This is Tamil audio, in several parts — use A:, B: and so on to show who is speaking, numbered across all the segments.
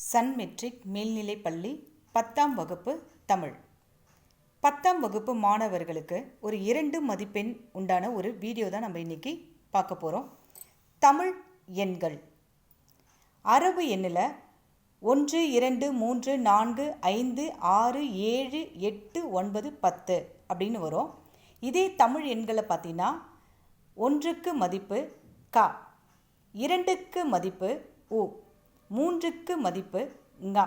A: சன் மெட்ரிக் மேல்நிலைப்பள்ளி 10ஆம் வகுப்பு தமிழ். 10ஆம் வகுப்பு மாணவர்களுக்கு ஒரு 2 மதிப்பெண் உண்டான ஒரு வீடியோ தான் நம்ம இன்னைக்கு பார்க்க போகிறோம். தமிழ் எண்கள். அரபு எண்ணில் 1 2 3 4 5 6 7 8 9 10 அப்படின்னு வரும். இதே தமிழ் எண்களை பார்த்தீங்கன்னா 1க்கு மதிப்பு க, 2க்கு மதிப்பு உ, 3க்கு மதிப்பு ங,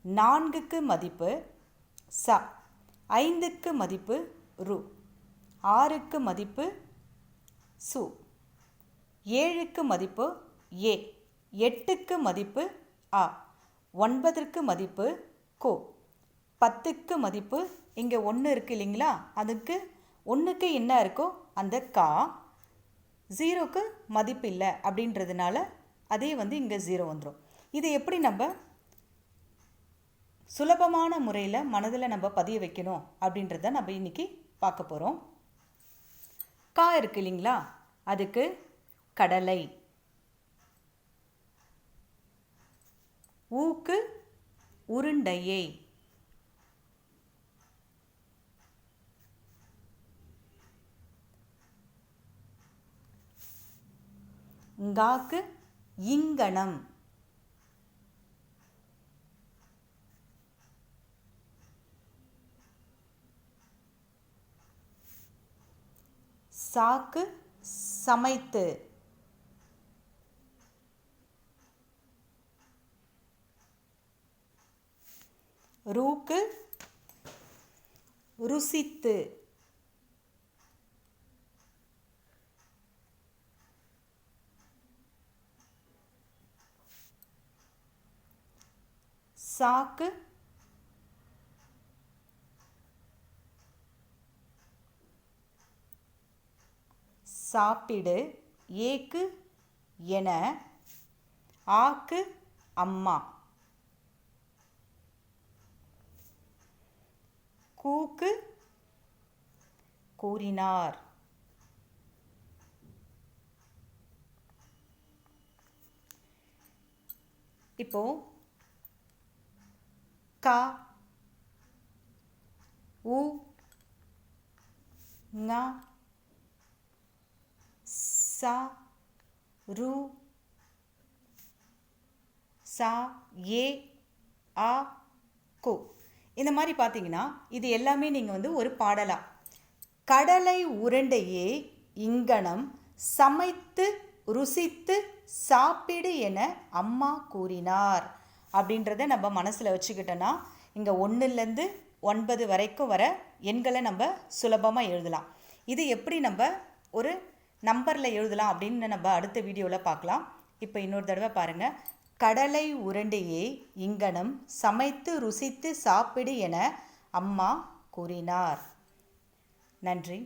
A: 4க்கு மதிப்பு ச, 5க்கு மதிப்பு ரு, 6க்கு மதிப்பு சு, 7க்கு மதிப்பு ஏ, 8க்கு மதிப்பு அ, 9க்கு மதிப்பு கோ, 10க்கு மதிப்பு இங்கே 1 இருக்குது இல்லைங்களா, அதுக்கு 1க்கு என்ன இருக்கோ அந்த கா, 0க்கு மதிப்பு இல்லை அப்படின்றதுனால அதே இங்கே 0 வந்துடும். இது எப்படி நம்ம சுலபமான முறையில் மனதில் நம்ம பதிய வைக்கணும் அப்படின்றத நம்ம இன்னைக்கு பார்க்க போகிறோம். கா இருக்கு இல்லைங்களா, அதுக்கு கடலை, ஊக்கு உருண்டையை, ங்காக்கு இங்கனம், சாக்கு சமைத்து, ரூக்கு ருசித்து, சாக்கு சாப்பிடு, ஏக்கு என, ஆக்கு அம்மா, கூக்கு கூறினார், இப்போ கா, உ, ங, சா, ரு, சா, ஏ, ஆ, கோ. இந்த மாதிரி பார்த்தீங்கன்னா இது எல்லாமே நீங்கள் ஒரு பாடலா. கடலை உருண்டையே இங்கனம் சமைத்து ருசித்து சாப்பிடு என அம்மா கூறினார் அப்படின்றத நம்ம மனசில் வச்சுக்கிட்டோன்னா இங்கே 1லேருந்து 9 வரைக்கும் வர எண்களை நம்ம சுலபமாக எழுதலாம். இது எப்படி நம்ம ஒரு நம்பரில் எழுதலாம் அப்படின்னு நம்ம அடுத்த வீடியோவில் பார்க்கலாம். இப்போ இன்னொரு தடவை பாருங்கள். கடலை உருண்டையை இங்கனம் சமைத்து ருசித்து சாப்பிடு என அம்மா கூறினார். நன்றி.